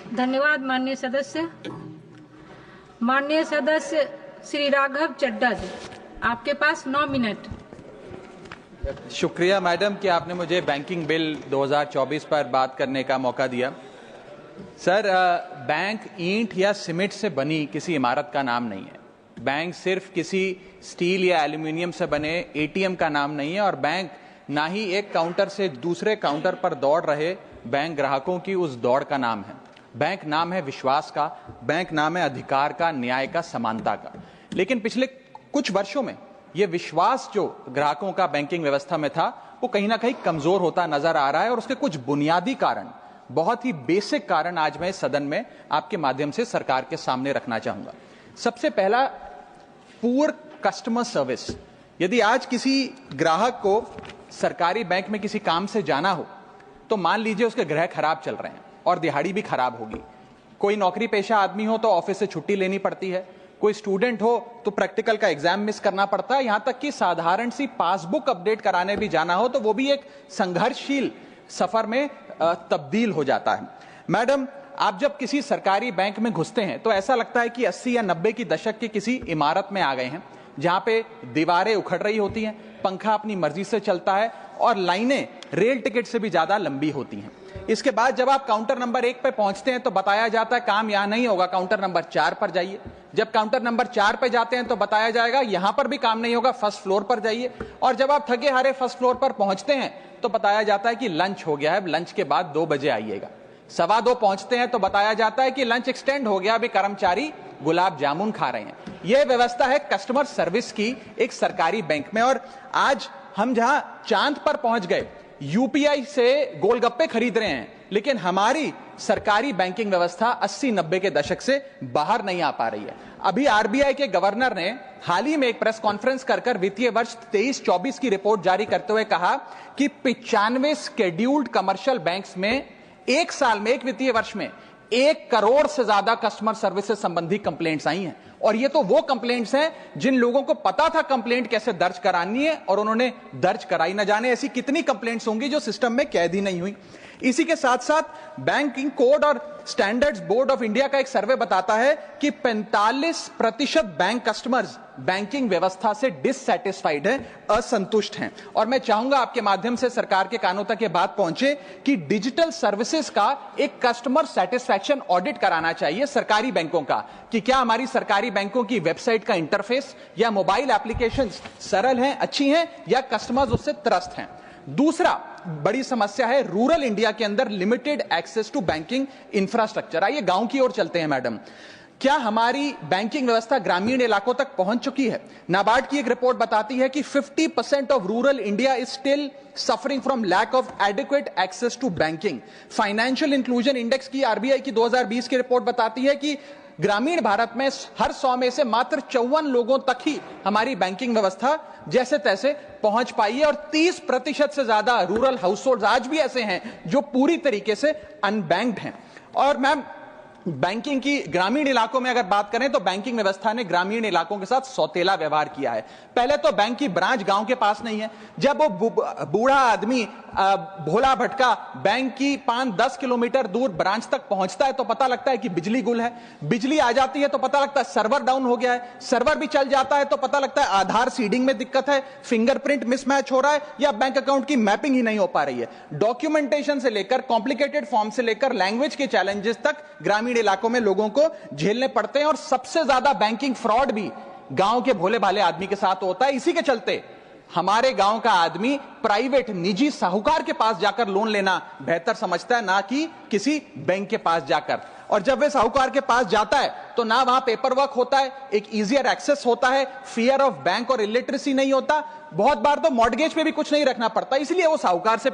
धन्यवाद माननीय सदस्य। माननीय सदस्य श्री राघव चड्ढा जी, आपके पास 9 मिनट। शुक्रिया मैडम कि आपने मुझे बैंकिंग बिल 2024 पर बात करने का मौका दिया। सर, बैंक ईंट या सीमेंट से बनी किसी इमारत का नाम नहीं है। बैंक सिर्फ किसी स्टील या एल्यूमिनियम से बने एटीएम का नाम नहीं है, और बैंक ना ही एक काउंटर से दूसरे काउंटर पर दौड़ रहे बैंक ग्राहकों की उस दौड़ का नाम है। बैंक नाम है विश्वास का, बैंक नाम है अधिकार का, न्याय का, समानता का। लेकिन पिछले कुछ वर्षों में ये विश्वास जो ग्राहकों का बैंकिंग व्यवस्था में था, वो कहीं ना कहीं कमजोर होता नजर आ रहा है, और उसके कुछ बुनियादी कारण, बहुत ही बेसिक कारण आज मैं सदन में आपके माध्यम से सरकार के सामने रखना चाहूंगा। सबसे पहला, पुअर कस्टमर सर्विस। यदि आज किसी ग्राहक को सरकारी बैंक में किसी काम से जाना हो, तो मान लीजिए उसके ग्रह खराब चल रहे हैं और दिहाड़ी भी खराब होगी। कोई नौकरी पेशा आदमी हो तो ऑफिस से छुट्टी लेनी पड़ती है, कोई स्टूडेंट हो तो प्रैक्टिकल का एग्जाम मिस करना पड़ता है, यहां तक कि साधारण सी पासबुक अपडेट कराने भी जाना हो तो वो भी एक संघर्षशील सफर में तब्दील हो जाता है। मैडम, आप जब किसी सरकारी बैंक में घुसते हैं तो ऐसा लगता है कि 80 या 90 की दशक की किसी इमारत में आ गए हैं, जहां पे दीवारें उखड़ रही होती हैं, पंखा अपनी मर्जी से चलता है और लाइनें रेल टिकट से भी ज्यादा लंबी होती हैं। इसके बाद जब आप काउंटर नंबर 1 पे पहुंचते हैं तो बताया जाता है काम यहां नहीं होगा, काउंटर नंबर 4 पर जाइए। जब काउंटर नंबर 4 पे जाते हैं तो बताया जाएगा यहां पर भी काम नहीं होगा, फर्स्ट फ्लोर पर जाइए। और जब आप थके हारे फर्स्ट फ्लोर पर पहुंचते हैं तो बताया जाता है कि लंच हो गया है, लंच के बाद 2 बजे आइएगा। 2:15 पहुंचते हैं तो बताया जाता है कि लंच एक्सटेंड हो गया, अभी कर्मचारी गुलाब जामुन खा रहे हैं। यह व्यवस्था है कस्टमर सर्विस की एक सरकारी बैंक में। और आज हम जहां चांद पर पहुंच गए, यूपीआई से गोलगप्पे खरीद रहे हैं, लेकिन हमारी सरकारी बैंकिंग व्यवस्था 80-90 के दशक से बाहर नहीं आ पा रही है। अभी आरबीआई के गवर्नर ने हाल ही में एक प्रेस कॉन्फ्रेंस कर वित्तीय वर्ष 23-24 की रिपोर्ट जारी करते हुए कहा कि 95 शेड्यूल्ड कमर्शियल बैंक्स में एक साल में, एक वित्तीय वर्ष में 1 करोड़ से ज्यादा कस्टमर सर्विस से संबंधी कंप्लेंट्स आई हैं। और ये तो वो कंप्लेंट्स हैं जिन लोगों को पता था कंप्लेंट कैसे दर्ज करानी है और उन्होंने दर्ज कराई। न जाने ऐसी कितनी कंप्लेंट्स होंगी जो सिस्टम में कैद ही नहीं हुई। इसी के साथ साथ बैंकिंग कोड और स्टैंडर्ड्स बोर्ड ऑफ इंडिया का एक सर्वे बताता है कि 45% बैंक कस्टमर्स बैंकिंग व्यवस्था से डिससैटिस्फाइड हैं, असंतुष्ट हैं। और मैं चाहूंगा आपके माध्यम से सरकार के कानों तक ये बात पहुंचे कि डिजिटल सर्विसेज का एक कस्टमर सेटिस्फैक्शन ऑडिट कराना चाहिए सरकारी बैंकों का, कि क्या हमारी सरकारी बैंकों की वेबसाइट का इंटरफेस या मोबाइल एप्लीकेशंस सरल हैं, अच्छी हैं, या कस्टमर्स उससे त्रस्त हैं। दूसरा बड़ी समस्या है रूरल इंडिया के अंदर limited access to banking infrastructure. आइए गांव की ओर चलते हैं। मैडम, क्या हमारी बैंकिंग व्यवस्था ग्रामीण इलाकों तक पहुंच चुकी है? नाबार्ड की एक रिपोर्ट बताती है कि 50% of rural India is still suffering from lack of adequate access to banking. Financial inclusion index की आरबीआई की 2020 की रिपोर्ट बताती है कि ग्रामीण भारत में हर 100 में से मात्र 54 लोगों तक ही हमारी बैंकिंग व्यवस्था जैसे तैसे पहुंच पाई है, और 30% से ज्यादा रूरल हाउसहोल्ड आज भी ऐसे हैं जो पूरी तरीके से अनबैंक्ड हैं। और मैम, बैंकिंग की ग्रामीण इलाकों में अगर बात करें तो बैंकिंग व्यवस्था ने ग्रामीण इलाकों के साथ सौतेला व्यवहार किया है। पहले तो बैंक की ब्रांच गांव के पास नहीं है। जब वो बूढ़ा आदमी भोला भटका बैंक की 5-10 किलोमीटर दूर ब्रांच तक पहुंचता है तो पता लगता है कि बिजली गुल है। बिजली आ जाती है तो पता लगता है सर्वर डाउन हो गया है। सर्वर भी चल जाता है तो पता लगता है आधार सीडिंग में दिक्कत है, फिंगरप्रिंट मिसमैच हो रहा है, या बैंक अकाउंट की मैपिंग ही नहीं हो पा रही है। डॉक्यूमेंटेशन से लेकर कॉम्प्लिकेटेड फॉर्म से लेकर लैंग्वेज के चैलेंजेस तक ग्रामीण इलाकों में लोगों को झेलने पड़ते हैं। और सबसे ज्यादा बैंकिंग फ्रॉड भी गांव के भोले भाले आदमी के साथ होता है। इसी के चलते हमारे गांव का आदमी प्राइवेट निजी साहूकार के पास जाकर लोन लेना बेहतर समझता है, ना कि किसी बैंक के पास जाकर। और जब वे साहूकार के पास जाता है तो ना वहां पेपर वर्क होता है, एक इजियर एक्सेस होता है, फियर ऑफ बैंक और इलिटरेसी नहीं होता। बहुत बार तो मॉर्गेज पे भी कुछ नहीं रखना पड़ता, इसलिए वो साहूकार से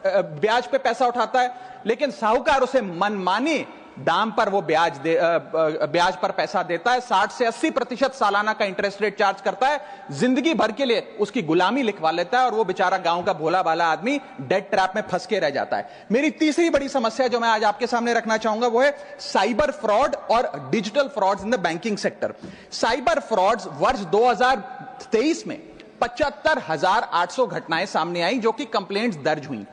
ब्याज पे पैसा उठाता है, लेकिन साहूकार उसे मनमानी दाम पर वो ब्याज पर पैसा देता है। 60 से 80% सालाना का इंटरेस्ट रेट चार्ज करता है, जिंदगी भर के लिए उसकी गुलामी लिखवा लेता है, और वो बेचारा गांव का भोला भाला आदमी डेट ट्रैप में फंस के रह जाता है। मेरी तीसरी बड़ी समस्या जो मैं आज आपके सामने रखना चाहूंगा वो है साइबर फ्रॉड और digital frauds in the banking sector. Cyber frauds वर्ष 2023 में 75,800 घटनाएं सामने आई जो कि कंप्लेंट्स दर्ज हुई।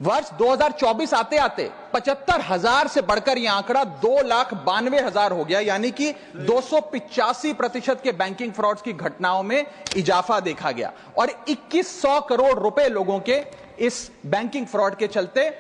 वर्ष 2024 आते आते 75,000 से बढ़कर यह आंकड़ा 2,92,000 हो गया, यानी कि 285% के बैंकिंग फ्रॉड्स की घटनाओं में इजाफा देखा गया और 2100 करोड़ रुपए लोगों के इस बैंकिंग फ्रॉड के चलते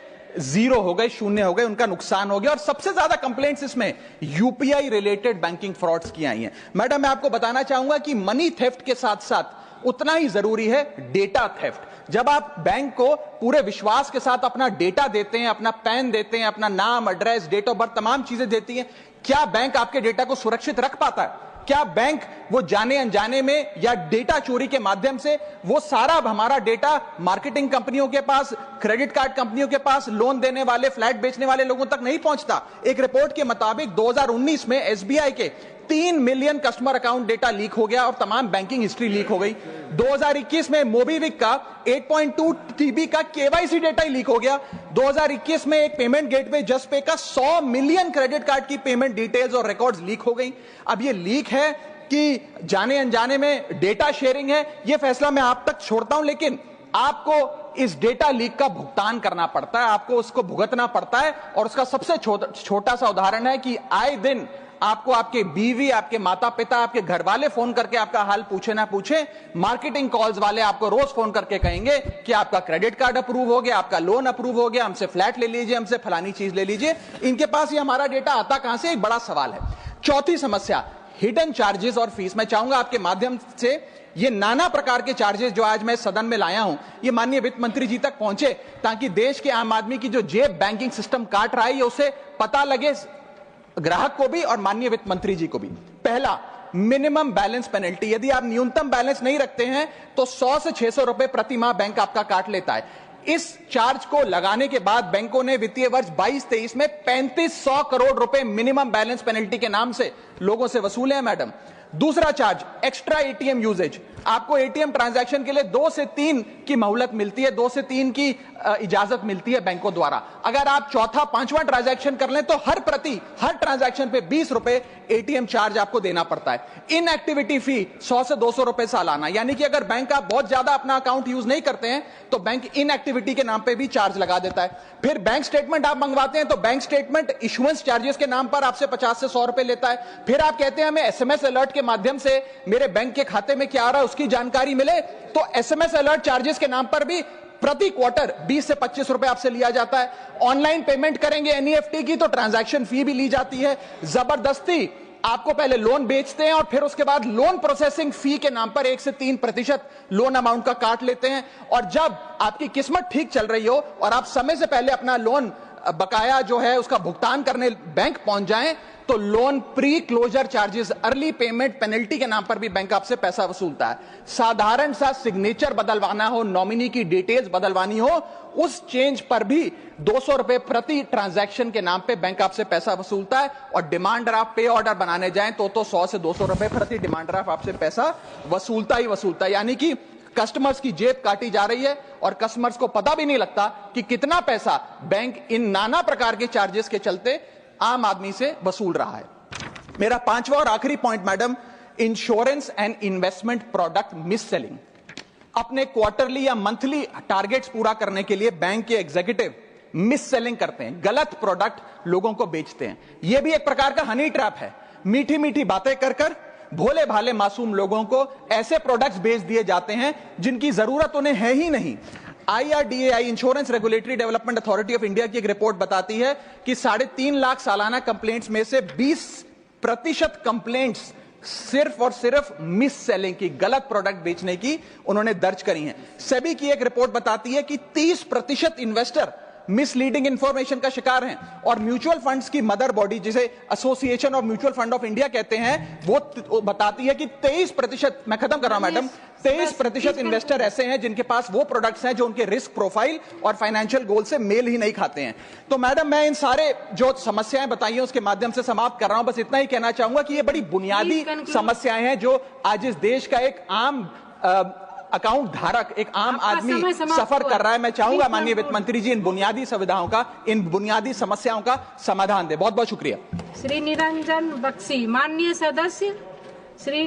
जीरो हो गए, शून्य हो गए, उनका नुकसान हो गया। और सबसे ज्यादा कंप्लेंट्स इसमें यूपीआई रिलेटेड बैंकिंग फ्रॉड्स की आई हैं। मैडम, मैं आपको बताना चाहूंगा कि मनी थेफ्ट के साथ साथ उतना ही जरूरी है डेटा थेफ्ट। जब आप बैंक को पूरे विश्वास के साथ अपना डेटा देते हैं, अपना पैन देते हैं, अपना नाम, एड्रेस, डेट ऑफ बर्थ, तमाम चीजें देती हैं, क्या बैंक आपके डेटा को सुरक्षित रख पाता है? क्या बैंक वो जाने अनजाने में या डेटा चोरी के माध्यम से वो सारा हमारा डेटा मार्केटिंग कंपनियों के पास, क्रेडिट कार्ड कंपनियों के पास, लोन देने वाले, फ्लैट बेचने वाले लोगों तक नहीं पहुंचता? एक रिपोर्ट के मुताबिक 2019 में एसबीआई के 3 million customer account data leak हो गया और तमाम बैंकिंग हिस्ट्री लीक हो गई। 2021 में मोबीविक का 8.2 TB का केवाईसी डेटा ही लीक हो गया। 2021 में एक पेमेंट गेटवे जस्पे का 100 मिलियन क्रेडिट कार्ड की पेमेंट डिटेल्स और रिकॉर्ड्स लीक हो गई। अब ये लीक है कि जाने अनजाने में डेटा शेयरिंग है, ये फैसला मैं आप तक छोड़ता हूं, लेकिन आपको इस डेटा लीक का भुगतान करना पड़ता है, आपको उसको भुगतना पड़ता है। और उसका सबसे छोटा सा उदाहरण है कि आए दिन आपको आपके बीवी, आपके माता पिता, आपके घर वाले फोन करके आपका हाल पूछे ना पूछे, मार्केटिंग कॉल्स वाले आपको रोज फोन करके कहेंगे कि आपका क्रेडिट कार्ड अप्रूव हो गया, आपका लोन अप्रूव हो गया, हमसे फ्लैट ले लीजिए, हमसे फलानी चीज ले लीजिए। इनके पास ये हमारा डेटा आता कहां से, एक बड़ा सवाल है। चौथी समस्या, हिडन चार्जेस और फीस। मैं चाहूंगा आपके माध्यम से ये नाना प्रकार के चार्जेस जो आज मैं सदन में लाया हूं, ये माननीय वित्त मंत्री जी तक पहुंचे, ताकि देश के आम आदमी की जो जेब बैंकिंग सिस्टम काट रहा है, ये उसे पता लगे, ग्राहक को भी और माननीय वित्त मंत्री जी को भी। पहला, मिनिमम बैलेंस पेनल्टी। यदि आप न्यूनतम बैलेंस नहीं रखते हैं तो 100 से 600 रुपए प्रति माह बैंक आपका काट लेता है। इस चार्ज को लगाने के बाद बैंकों ने वित्तीय वर्ष 22-23 में 3500 करोड़ रुपए मिनिमम बैलेंस पेनल्टी के नाम से लोगों से वसूले हैं। मैडम, दूसरा चार्ज, एक्स्ट्रा एटीएम यूजेज। आपको एटीएम ट्रांजैक्शन के लिए 2 से 3 की मोहलत मिलती है, 2 से 3 की इजाजत मिलती है बैंकों द्वारा। अगर आप चौथा, पांचवा ट्रांजैक्शन कर लें तो हर ट्रांजैक्शन पे 20 रुपए एटीएम चार्ज आपको देना पड़ता है। इनएक्टिविटी फी 100 से 200 रुपए सालाना, यानी कि अगर बैंक आप बहुत ज्यादा अपना अकाउंट यूज नहीं करते हैं तो बैंक इनएक्टिविटी के नाम पे भी चार्ज लगा देता है। फिर बैंक स्टेटमेंट आप मंगवाते हैं तो बैंक स्टेटमेंट इशुएंस चार्जेस के नाम पर आपसे 50 से 100 रुपए लेता है। फिर आप कहते हैं हमें एसएमएस अलर्ट के माध्यम से मेरे बैंक के खाते में क्या आ रहा है उसकी जानकारी मिले, तो एसएमएस अलर्ट चार्जेस के नाम पर भी प्रति क्वार्टर 20 से 25 रुपए आपसे लिया जाता है। ऑनलाइन पेमेंट करेंगे एनईएफटी की तो ट्रांजैक्शन फी भी ली जाती है। जबरदस्ती आपको पहले लोन बेचते हैं और फिर उसके बाद लोन प्रोसेसिंग फी के नाम पर 1 से 3% लोन अमाउंट का काट लेते हैं। और जब आपकी किस्मत ठीक चल रही हो और आप समय से पहले अपना लोन बकाया जो है उसका भुगतान करने बैंक पहुंच जाएं तो loan pre closure charges, early payment penalty के नाम पर भी बैंक आपसे पैसा वसूलता है। साधारण सा सिग्नेचर बदलवाना हो, नॉमिनी की डिटेल्स बदलवानी हो, उस चेंज पर भी 200 रुपए प्रति ट्रांजैक्शन के नाम पे बैंक आपसे पैसा वसूलता है। और डिमांड ड्राफ्ट पे ऑर्डर बनाने जाएं तो 100 से 200 रुपए प्रति डिमांड ड्राफ्ट आपसे पैसा वसूलता ही वसूलता है। यानी कि कस्टमर्स की जेब काटी जा रही है और कस्टमर्स को पता भी नहीं लगता कि कितना पैसा बैंक इन नाना प्रकार के चार्जेस के चलते आम आदमी से वसूल रहा है। मेरा पांचवा और आखिरी point madam, insurance and investment product miss selling. अपने क्वार्टरली या मंथली टारगेट्स पूरा करने के लिए बैंक के एग्जीक्यूटिव मिस सेलिंग करते हैं, गलत प्रोडक्ट लोगों को बेचते हैं। यह भी एक प्रकार का हनी ट्रैप है। मीठी मीठी बातें कर भोले भाले मासूम लोगों को ऐसे प्रोडक्ट्स बेच दिए जाते हैं जिनकी जरूरत उन्हें है ही नहीं। IRDAI, insurance regulatory development authority of India की एक रिपोर्ट बताती है कि 3.5 लाख सालाना कंप्लेंट्स में से 20% कंप्लेंट्स सिर्फ और सिर्फ मिस सेलिंग की, गलत प्रोडक्ट बेचने की उन्होंने दर्ज करी हैं। सेबी की एक रिपोर्ट बताती है कि 30% इन्वेस्टर मिसलीडिंग इंफॉर्मेशन का शिकार हैं। और म्यूचुअल फंड्स की मदर बॉडी, जिसे association of mutual fund of India कहते हैं, वो बताती है कि 23%, मैं खत्म कर रहा हूं मैडम, 23% इन्वेस्टर ऐसे हैं जिनके पास वो प्रोडक्ट्स हैं जो उनके रिस्क प्रोफाइल और फाइनेंशियल गोल से मेल ही नहीं खाते हैं। तो मैडम, मैं इन सारे जो समस्याएं बताई हैं उसके माध्यम से समाप्त कर रहा हूं। बस इतना ही कहना चाहूंगा कि ये बड़ी बुनियादी समस्याएं हैं जो आज इस देश का एक आम अकाउंट धारक, एक आम आदमी सफर कर रहा है। मैं चाहूंगा माननीय वित्त मंत्री जी इन बुनियादी सुविधाओं का, इन बुनियादी समस्याओं का समाधान दे। बहुत बहुत शुक्रिया। श्री निरंजन बख्शी, माननीय सदस्य श्री